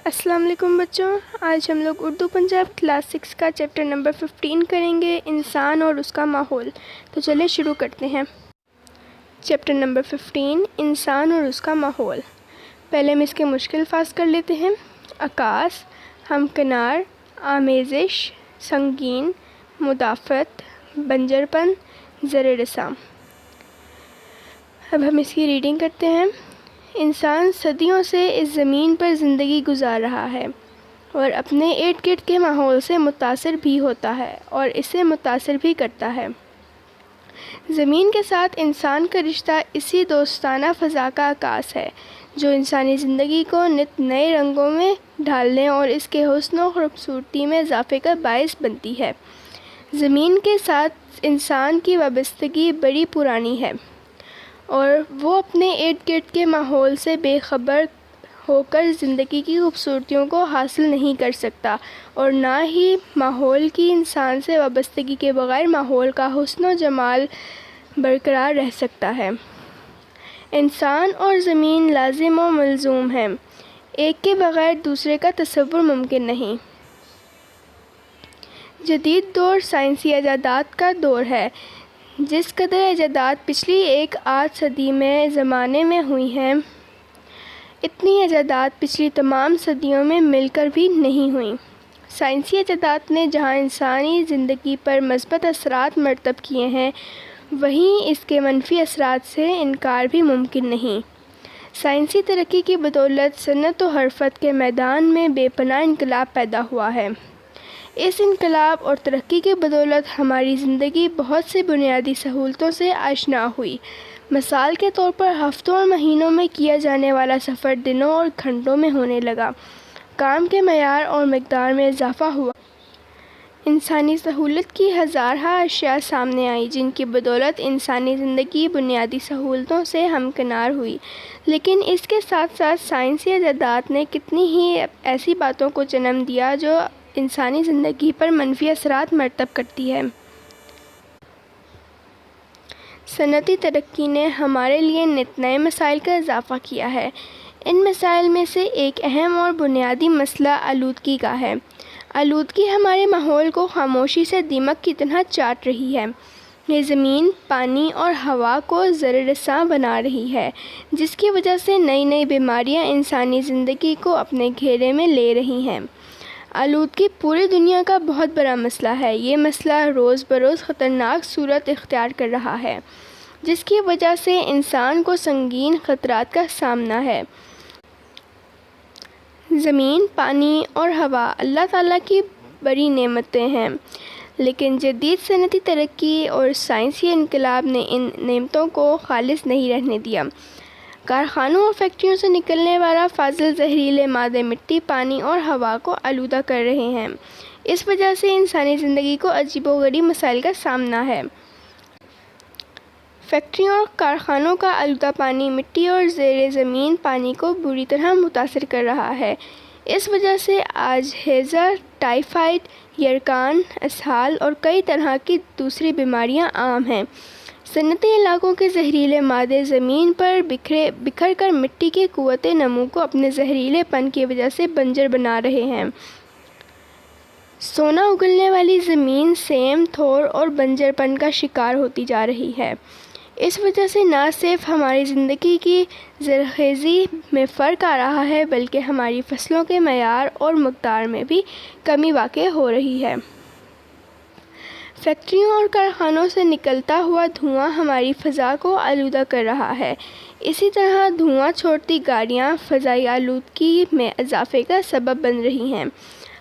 السلام علیکم بچوں، آج ہم لوگ اردو پنجاب کلاس 6 کا چیپٹر نمبر 15 کریں گے، انسان اور اس کا ماحول۔ تو چلیں شروع کرتے ہیں۔ چیپٹر نمبر 15 انسان اور اس کا ماحول۔ پہلے ہم اس کے مشکل الفاظ کر لیتے ہیں۔ عکاس، ہمکنار، آمیزش، سنگین، مدافعت، بنجر پن، زر رسام۔ اب ہم اس کی ریڈنگ کرتے ہیں۔ انسان صدیوں سے اس زمین پر زندگی گزار رہا ہے اور اپنے ارد گرد کے ماحول سے متاثر بھی ہوتا ہے اور اسے متاثر بھی کرتا ہے۔ زمین کے ساتھ انسان کا رشتہ اسی دوستانہ فضا کا عکاس ہے جو انسانی زندگی کو نت نئے رنگوں میں ڈھالنے اور اس کے حسن و خوبصورتی میں اضافے کا باعث بنتی ہے۔ زمین کے ساتھ انسان کی وابستگی بڑی پرانی ہے اور وہ اپنے ارد گرد کے ماحول سے بے خبر ہو کر زندگی کی خوبصورتیوں کو حاصل نہیں کر سکتا اور نہ ہی ماحول کی انسان سے وابستگی کے بغیر ماحول کا حسن و جمال برقرار رہ سکتا ہے۔ انسان اور زمین لازم و ملزوم ہیں، ایک کے بغیر دوسرے کا تصور ممکن نہیں۔ جدید دور سائنسی ایجادات کا دور ہے۔ جس قدر ایجادات پچھلی ایک آدھ صدی میں زمانے میں ہوئی ہیں، اتنی ایجادات پچھلی تمام صدیوں میں مل کر بھی نہیں ہوئیں۔ سائنسی ایجادات نے جہاں انسانی زندگی پر مثبت اثرات مرتب کیے ہیں، وہیں اس کے منفی اثرات سے انکار بھی ممکن نہیں۔ سائنسی ترقی کی بدولت صنعت و حرفت کے میدان میں بے پناہ انقلاب پیدا ہوا ہے۔ اس انقلاب اور ترقی کی بدولت ہماری زندگی بہت سے بنیادی سہولتوں سے آشنا ہوئی۔ مثال کے طور پر ہفتوں اور مہینوں میں کیا جانے والا سفر دنوں اور گھنٹوں میں ہونے لگا۔ کام کے معیار اور مقدار میں اضافہ ہوا۔ انسانی سہولت کی ہزارہا اشیاء سامنے آئیں جن کی بدولت انسانی زندگی بنیادی سہولتوں سے ہمکنار ہوئی، لیکن اس کے ساتھ ساتھ سائنسی ایجادات نے کتنی ہی ایسی باتوں کو جنم دیا جو انسانی زندگی پر منفی اثرات مرتب کرتی ہے۔ صنعتی ترقی نے ہمارے لیے نت نئے مسائل کا اضافہ کیا ہے۔ ان مسائل میں سے ایک اہم اور بنیادی مسئلہ آلودگی کا ہے۔ آلودگی ہمارے ماحول کو خاموشی سے دیمک کی طرح چاٹ رہی ہے۔ یہ زمین، پانی اور ہوا کو زر رساں بنا رہی ہے، جس کی وجہ سے نئی نئی بیماریاں انسانی زندگی کو اپنے گھیرے میں لے رہی ہیں۔ آلودگی پوری دنیا کا بہت بڑا مسئلہ ہے۔ یہ مسئلہ روز بروز خطرناک صورت اختیار کر رہا ہے، جس کی وجہ سے انسان کو سنگین خطرات کا سامنا ہے۔ زمین، پانی اور ہوا اللہ تعالیٰ کی بڑی نعمتیں ہیں، لیکن جدید صنعتی ترقی اور سائنسی انقلاب نے ان نعمتوں کو خالص نہیں رہنے دیا۔ کارخانوں اور فیکٹریوں سے نکلنے والا فاضل زہریلے مادے مٹی، پانی اور ہوا کو آلودہ کر رہے ہیں۔ اس وجہ سے انسانی زندگی کو عجیب و غریب مسائل کا سامنا ہے۔ فیکٹریوں اور کارخانوں کا آلودہ پانی مٹی اور زیر زمین پانی کو بری طرح متاثر کر رہا ہے۔ اس وجہ سے آج ہیضہ، ٹائیفائڈ، یرقان، اسہال اور کئی طرح کی دوسری بیماریاں عام ہیں۔ صنعتی علاقوں کے زہریلے مادے زمین پر بکھر کر مٹی کی قوت نمو کو اپنے زہریلے پن کی وجہ سے بنجر بنا رہے ہیں۔ سونا اگلنے والی زمین سیم، تھور اور بنجر پن کا شکار ہوتی جا رہی ہے۔ اس وجہ سے نہ صرف ہماری زندگی کی زرخیزی میں فرق آ رہا ہے، بلکہ ہماری فصلوں کے معیار اور مقدار میں بھی کمی واقع ہو رہی ہے۔ فیکٹریوں اور کارخانوں سے نکلتا ہوا دھواں ہماری فضا کو آلودہ کر رہا ہے۔ اسی طرح دھواں چھوڑتی گاڑیاں فضائی آلودگی میں اضافے کا سبب بن رہی ہیں۔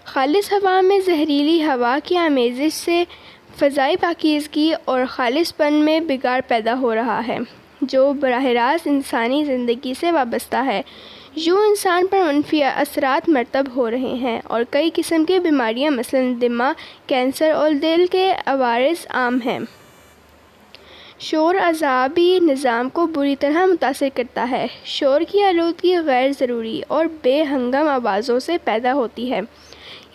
خالص ہوا میں زہریلی ہوا کی آمیزش سے فضائی پاکیزگی اور خالص پن میں بگاڑ پیدا ہو رہا ہے، جو براہ راست انسانی زندگی سے وابستہ ہے۔ یوں انسان پر منفی اثرات مرتب ہو رہے ہیں اور کئی قسم کی بیماریاں مثلاً دمہ، کینسر اور دل کے عوارض عام ہیں۔ شور اعصابی نظام کو بری طرح متاثر کرتا ہے۔ شور کی آلودگی غیر ضروری اور بے ہنگم آوازوں سے پیدا ہوتی ہے۔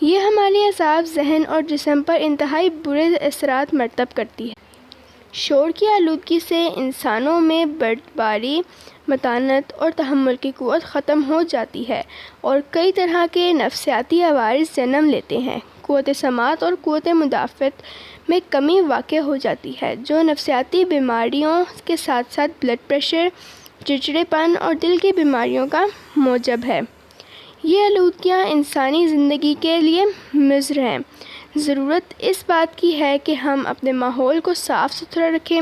یہ ہمارے اعصاب، ذہن اور جسم پر انتہائی برے اثرات مرتب کرتی ہے۔ شور کی آلودگی سے انسانوں میں بردباری، متانت اور تحمل کی قوت ختم ہو جاتی ہے اور کئی طرح کے نفسیاتی عوارض جنم لیتے ہیں۔ قوت سماعت اور قوت مدافعت میں کمی واقع ہو جاتی ہے، جو نفسیاتی بیماریوں کے ساتھ ساتھ بلڈ پریشر، چڑچڑے پن اور دل کی بیماریوں کا موجب ہے۔ یہ آلودگیاں انسانی زندگی کے لیے مضر ہیں۔ ضرورت اس بات کی ہے کہ ہم اپنے ماحول کو صاف ستھرا رکھیں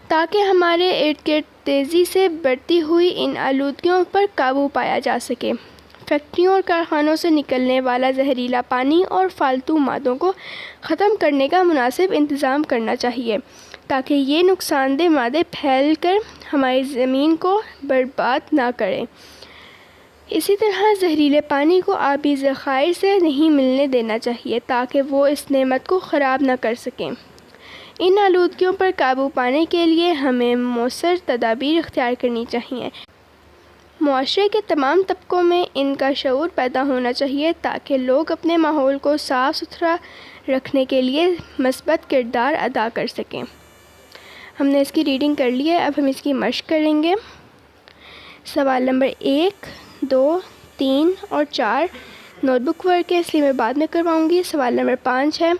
تاکہ ہمارے ارد گرد تیزی سے بڑھتی ہوئی ان آلودگیوں پر قابو پایا جا سکے۔ فیکٹریوں اور کارخانوں سے نکلنے والا زہریلا پانی اور فالتو مادوں کو ختم کرنے کا مناسب انتظام کرنا چاہیے تاکہ یہ نقصان دہ مادے پھیل کر ہماری زمین کو برباد نہ کریں۔ اسی طرح زہریلے پانی کو آبی ذخائر سے نہیں ملنے دینا چاہیے تاکہ وہ اس نعمت کو خراب نہ کر سکیں۔ ان آلودگیوں پر قابو پانے کے لیے ہمیں مؤثر تدابیر اختیار کرنی چاہیے۔ معاشرے کے تمام طبقوں میں ان کا شعور پیدا ہونا چاہیے تاکہ لوگ اپنے ماحول کو صاف ستھرا رکھنے کے لیے مثبت کردار ادا کر سکیں۔ ہم نے اس کی ریڈنگ کر لی ہے، اب ہم اس کی مشق کریں گے۔ سوال نمبر 1، 2، 3 اور 4 نوٹ بک ورک ہے، اس لیے میں بعد میں کرواؤں گی۔ سوال نمبر 5 ہے،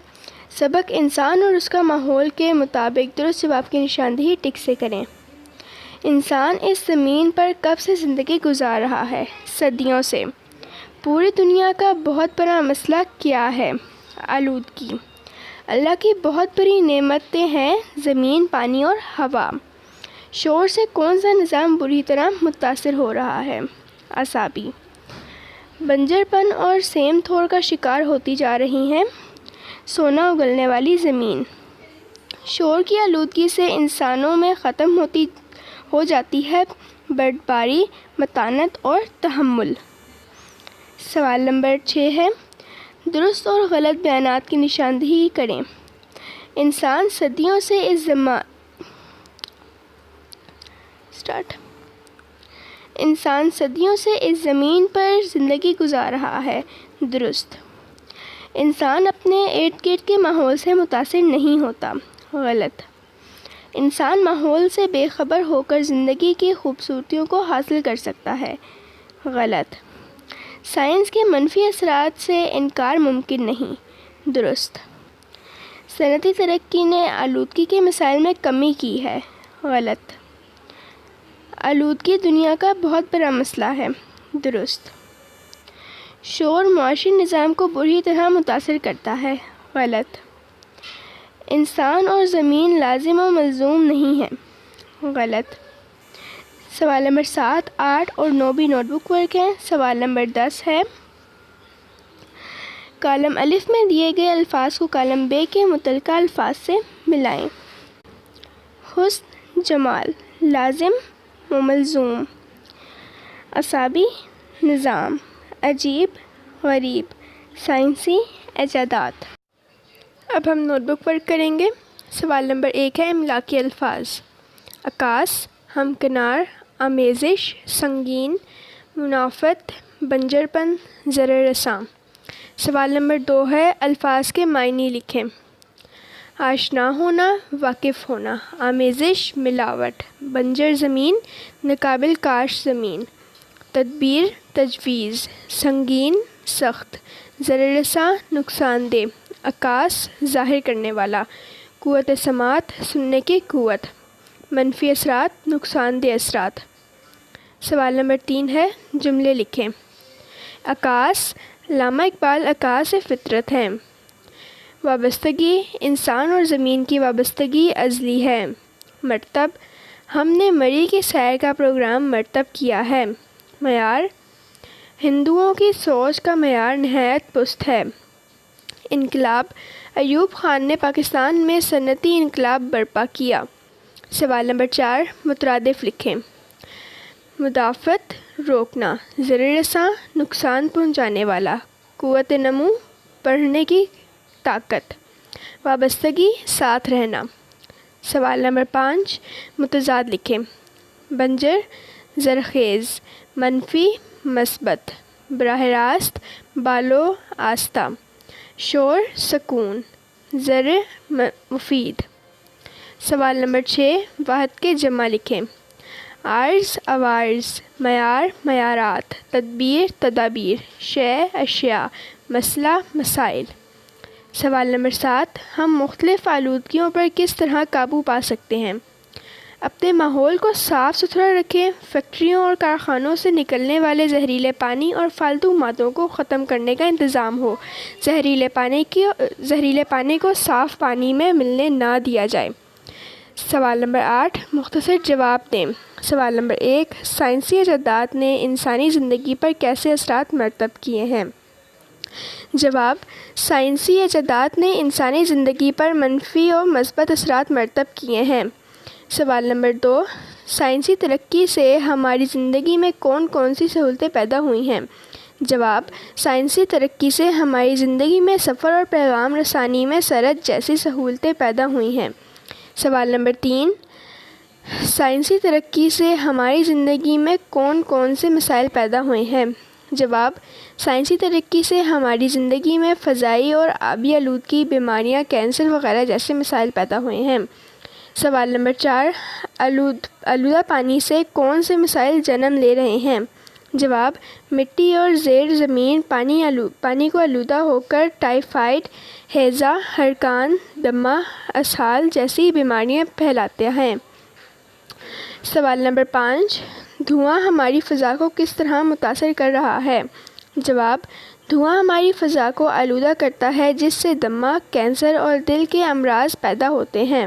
سبق انسان اور اس کا ماحول کے مطابق درست جواب کی نشاندہی ٹک سے کریں۔ انسان اس زمین پر کب سے زندگی گزار رہا ہے؟ صدیوں سے۔ پوری دنیا کا بہت بڑا مسئلہ کیا ہے؟ آلودگی۔ اللہ کی بہت بڑی نعمتیں ہیں، زمین، پانی اور ہوا۔ شور سے کون سا نظام بری طرح متاثر ہو رہا ہے؟ اعصابی۔ بنجر پن اور سیم تھور کا شکار ہوتی جا رہی ہیں، سونا اگلنے والی زمین۔ شور کی آلودگی سے انسانوں میں ختم ہو جاتی ہے بردباری، متانت اور تحمل۔ سوال نمبر 6 ہے، درست اور غلط بیانات کی نشاندہی کریں۔ انسان صدیوں سے اس زمین پر زندگی گزار رہا ہے۔ درست۔ انسان اپنے ارد گرد کے ماحول سے متاثر نہیں ہوتا۔ غلط۔ انسان ماحول سے بے خبر ہو کر زندگی کی خوبصورتیوں کو حاصل کر سکتا ہے۔ غلط۔ سائنس کے منفی اثرات سے انکار ممکن نہیں۔ درست۔ صنعتی ترقی نے آلودگی کے مسائل میں کمی کی ہے۔ غلط۔ آلودگی دنیا کا بہت بڑا مسئلہ ہے۔ درست۔ شور معاشی نظام کو بری طرح متاثر کرتا ہے۔ غلط۔ انسان اور زمین لازم و ملزوم نہیں ہیں۔ غلط۔ سوال نمبر 7، 8 اور 9 بھی نوٹ بک ورک ہیں۔ سوال نمبر 10 ہے، کالم الف میں دیے گئے الفاظ کو کالم ب کے متعلقہ الفاظ سے ملائیں۔ حسن، جمال، لازم و ملزوم، اعصابی، نظام، عجیب، غریب، سائنسی، ایجادات۔ اب ہم نوٹ بک ورک کریں گے۔ سوال نمبر 1 ہے، املاکی الفاظ: عکاس، ہمکنار، آمیزش، سنگین، منافعت، بنجر پن، ضرر رساں۔ سوال نمبر 2 ہے، الفاظ کے معنی لکھیں۔ آشنا ہونا، واقف ہونا، آمیزش، ملاوٹ، بنجر زمین، ناقابل کاشت زمین، تدبیر، تجویز، سنگین، سخت، ضرر رساں، نقصان دہ، عکاس، ظاہر کرنے والا، قوت سماعت، سننے کی قوت، منفی اثرات، نقصان دہ اثرات۔ سوال نمبر 3 ہے، جملے لکھیں۔ عکاس، علامہ اقبال عکاس فطرت ہیں۔ وابستگی، انسان اور زمین کی وابستگی ازلی ہے۔ مرتب، ہم نے مری کی سیر کا پروگرام مرتب کیا ہے۔ معیار، ہندوؤں کی سوچ کا معیار نہایت پست ہے۔ انقلاب، ایوب خان نے پاکستان میں صنعتی انقلاب برپا کیا۔ سوال نمبر 4، مترادف لکھیں۔ مدافعت، روکنا، ضرر رساں، نقصان پہنچانے والا، قوت نمو، بڑھنے کی طاقت، وابستگی، ساتھ رہنا۔ سوال نمبر 5، متضاد لکھیں۔ بنجر، زرخیز، منفی، مثبت، براہ راست، بالو آستہ، شور، سکون، زر، مفید۔ سوال نمبر 6، واحد کے جمع لکھیں۔ عرض، عوارض، معیار، معیارات، تدبیر، تدابیر، شے، اشیاء، مسئلہ، مسائل۔ سوال نمبر 7، ہم مختلف آلودگیوں پر کس طرح قابو پا سکتے ہیں؟ اپنے ماحول کو صاف ستھرا رکھیں، فیکٹریوں اور کارخانوں سے نکلنے والے زہریلے پانی اور فالتو مادوں کو ختم کرنے کا انتظام ہو۔ زہریلے پانی کو صاف پانی میں ملنے نہ دیا جائے۔ سوال نمبر 8، مختصر جواب دیں۔ سوال نمبر 1، سائنسی ایجادات نے انسانی زندگی پر کیسے اثرات مرتب کیے ہیں؟ جواب، سائنسی ایجادات نے انسانی زندگی پر منفی اور مثبت اثرات مرتب کیے ہیں۔ سوال نمبر 2، سائنسی ترقی سے ہماری زندگی میں کون کون سی سہولتیں پیدا ہوئی ہیں؟ جواب، سائنسی ترقی سے ہماری زندگی میں سفر اور پیغام رسانی میں سرعت جیسی سہولتیں پیدا ہوئی ہیں۔ سوال نمبر 3، سائنسی ترقی سے ہماری زندگی میں کون کون سے مسائل پیدا ہوئے ہیں؟ جواب، سائنسی ترقی سے ہماری زندگی میں فضائی اور آبی آلودگی، بیماریاں، کینسر وغیرہ جیسے مسائل پیدا ہوئے ہیں۔ سوال نمبر 4، آلودہ پانی سے کون سے مسائل جنم لے رہے ہیں؟ جواب، مٹی اور زیر زمین پانی کو آلودہ ہو کر ٹائیفائڈ، ہیضہ، ہرکان، دمہ، اسہال جیسی بیماریاں پھیلاتے ہیں۔ سوال نمبر 5، دھواں ہماری فضا کو کس طرح متاثر کر رہا ہے؟ جواب، دھواں ہماری فضا کو آلودہ کرتا ہے جس سے دمہ، کینسر اور دل کے امراض پیدا ہوتے ہیں۔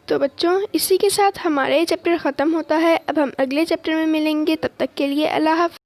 تو بچوں، اسی کے ساتھ ہمارا یہ چیپٹر ختم ہوتا ہے۔ اب ہم اگلے چیپٹر میں ملیں گے، تب تک کے لیے اللہ حافظ۔